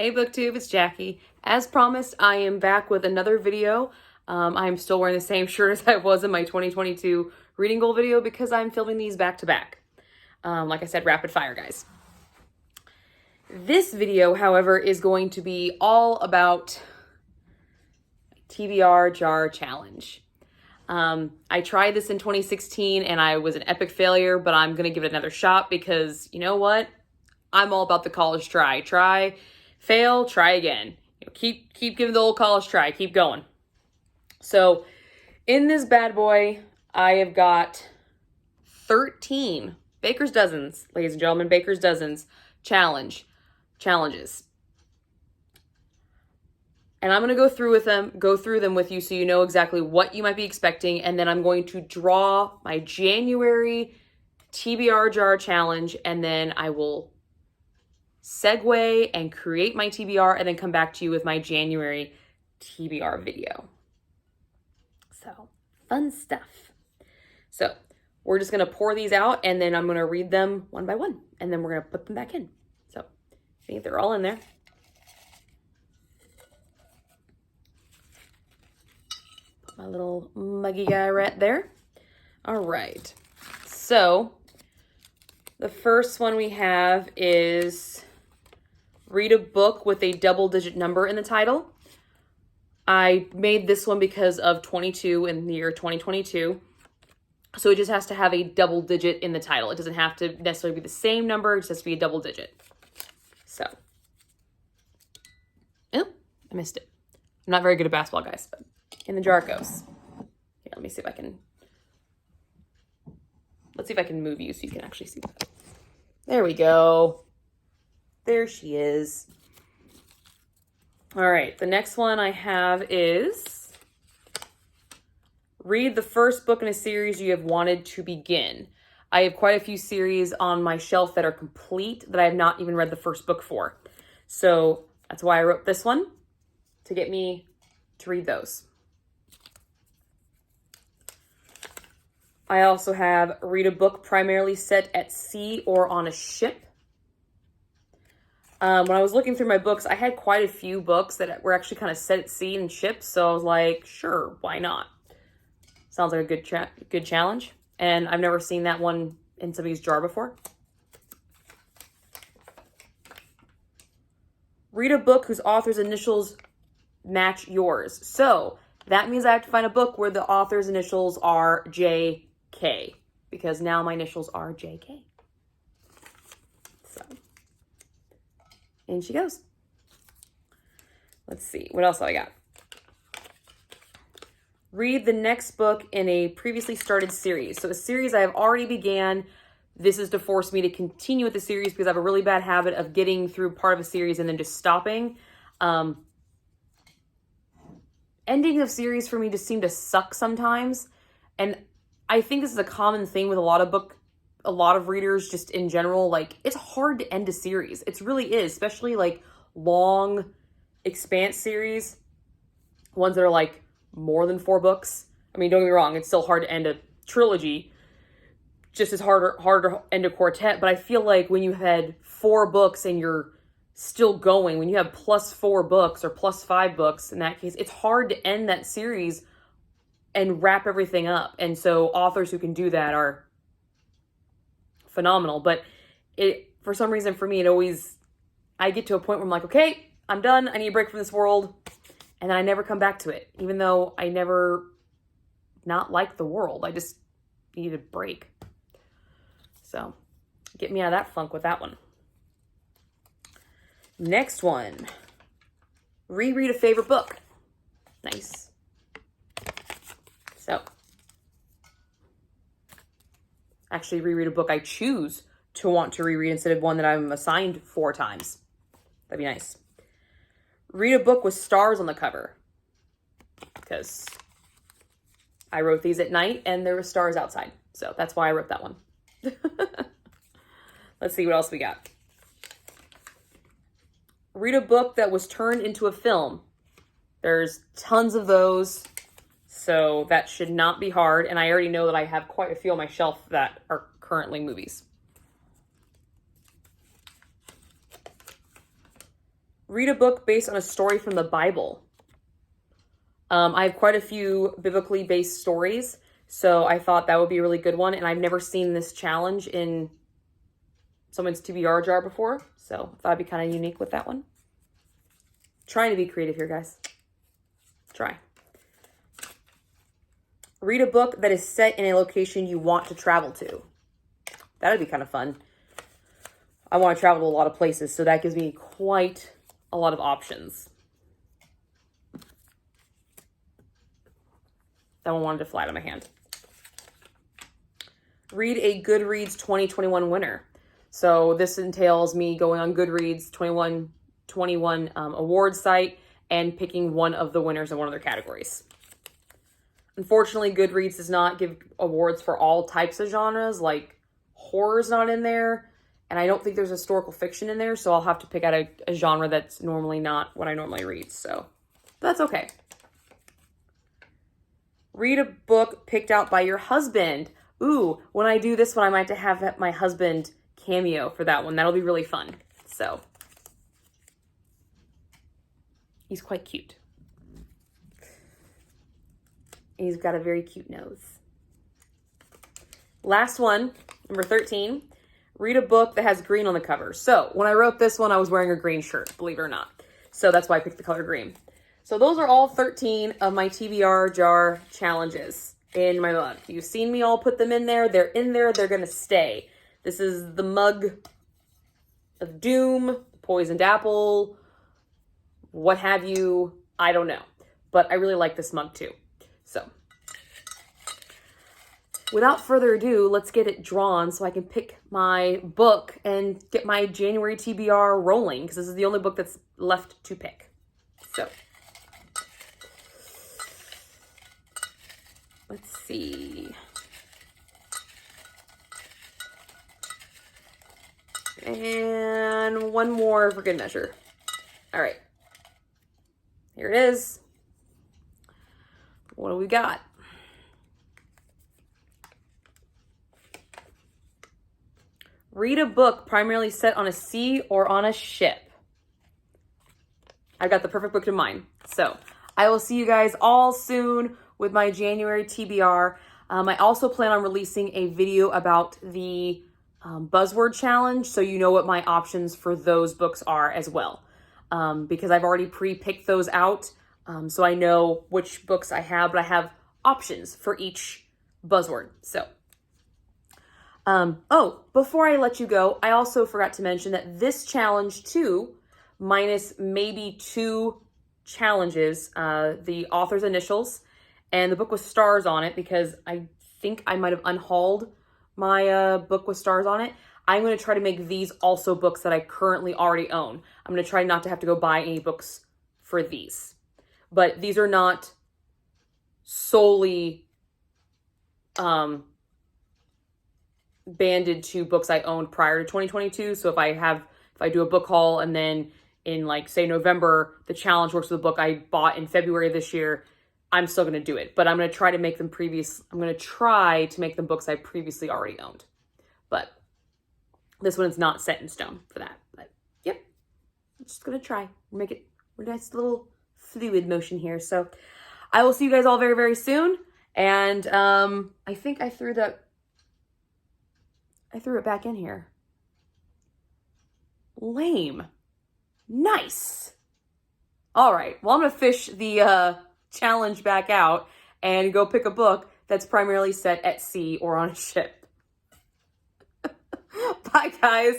Hey BookTube, it's Jackie. As promised, I am back with another video. I am still wearing the same shirt as I was in my 2022 reading goal video because I'm filming these back to back. Like I said, rapid fire, guys. This video, however, is going to be all about TBR Jar challenge. I tried this in 2016 and I was an epic failure, but I'm going to give it another shot because you know what? I'm all about the college try. Try, fail, try again. You know, keep giving the old college try. Keep going. So in this bad boy, I have got 13 Baker's Dozens, ladies and gentlemen, Baker's Dozens challenges. And I'm going to go through them with you so you know exactly what you might be expecting. And then I'm going to draw my January TBR Jar challenge, and then I will segue and create my TBR and then come back to you with my January TBR video. So, fun stuff. So, we're just going to pour these out and then I'm going to read them one by one and then we're going to put them back in. So, I think they're all in there. Put my little muggy guy right there. All right. So, the first one we have is read a book with a double-digit number in the title. I made this one because of 22 in the year 2022. So it just has to have a double digit in the title. It doesn't have to necessarily be the same number. It just has to be a double digit. So. Oh, I missed it. I'm not very good at basketball, guys, but in the jar it goes. Here, let me see if I can. Let's see if I can move you so you can actually see that. There we go. There she is. All right, the next one I have is read the first book in a series you have wanted to begin. I have quite a few series on my shelf that are complete that I have not even read the first book for. So that's why I wrote this one, to get me to read those. I also have read a book primarily set at sea or on a ship. When I was looking through my books, I had quite a few books that were actually kind of set at sea and ships. So I was like, sure, why not? Sounds like a good challenge. And I've never seen that one in somebody's jar before. Read a book whose author's initials match yours. So that means I have to find a book where the author's initials are JK, because now my initials are JK. So, in she goes. Let's see, what else have I got? Read the next book in a previously started series. So a series I have already began. This is to force me to continue with the series because I have a really bad habit of getting through part of a series and then just stopping. Endings of series for me just seem to suck sometimes. And I think this is a common thing with a lot of readers just in general. Like, it's hard to end a series. It really is, especially like long expanse series. Ones that are like more than 4 books. I mean, don't get me wrong, it's still hard to end a trilogy. Just as hard to end a quartet. But I feel like when you had 4 books and you're still going, when you have plus 4 books or plus 5 books in that case, it's hard to end that series and wrap everything up. And so authors who can do that are phenomenal. But for some reason for me, I get to a point where I'm like, okay, I'm done. I need a break from this world. And then I never come back to it, even though I never not like the world. I just need a break. So get me out of that funk with that one. Next one. Reread a favorite book. Nice. So actually reread a book I choose to want to reread instead of one that I'm assigned 4 times. That'd be nice. Read a book with stars on the cover, because I wrote these at night and there were stars outside. So that's why I wrote that one. Let's see what else we got. Read a book that was turned into a film. There's tons of those, so that should not be hard. And I already know that I have quite a few on my shelf that are currently movies. Read a book based on a story from the Bible. I have quite a few biblically based stories, so I thought that would be a really good one. And I've never seen this challenge in someone's TBR jar before, so I thought it'd be kind of unique with that one. Trying to be creative here, guys. Try. Read a book that is set in a location you want to travel to. That would be kind of fun. I want to travel to a lot of places, so that gives me quite a lot of options. That one wanted to fly out of my hand. Read a Goodreads 2021 winner. So this entails me going on Goodreads 2021 award site and picking one of the winners in one of their categories. Unfortunately, Goodreads does not give awards for all types of genres, like horror's not in there, and I don't think there's historical fiction in there, so I'll have to pick out a genre that's normally not what I normally read, so that's okay. Read a book picked out by your husband. Ooh, when I do this one, I might have to have my husband cameo for that one. That'll be really fun. So, he's quite cute. He's got a very cute nose. Last one, number 13. Read a book that has green on the cover. So, when I wrote this one, I was wearing a green shirt, believe it or not. So, that's why I picked the color green. So those are all 13 of my TBR jar challenges in my mug. You've seen me all put them in there. They're in there. They're going to stay. This is the mug of doom, poisoned apple, what have you. I don't know. But I really like this mug too. So without further ado, let's get it drawn so I can pick my book and get my January TBR rolling, because this is the only book that's left to pick. So let's see. And one more for good measure. All right. Here it is. What do we got? Read a book primarily set on a sea or on a ship. I got the perfect book in mind. So I will see you guys all soon with my January TBR. I also plan on releasing a video about the buzzword challenge, so you know what my options for those books are as well. Because I've already pre-picked those out, so I know which books I have, but I have options for each buzzword. So, oh, before I let you go, I also forgot to mention that this challenge too, minus maybe 2 challenges, the author's initials, and the book with stars on it, because I think I might have unhauled my book with stars on it. I'm going to try to make these also books that I currently already own. I'm going to try not to have to go buy any books for these. But these are not solely banded to books I owned prior to 2022. So if I do a book haul and then in like say November, the challenge works with a book I bought in February of this year, I'm still going to do it, but I'm going to try to make them books I previously already owned. But this one is not set in stone for that. But yep, I'm just going to try. Make it a nice little fluid motion here. So I will see you guys all very, very soon. And I think I threw it back in here. Lame. Nice. All right. Well, I'm going to fish the challenge back out and go pick a book that's primarily set at sea or on a ship. Bye, guys.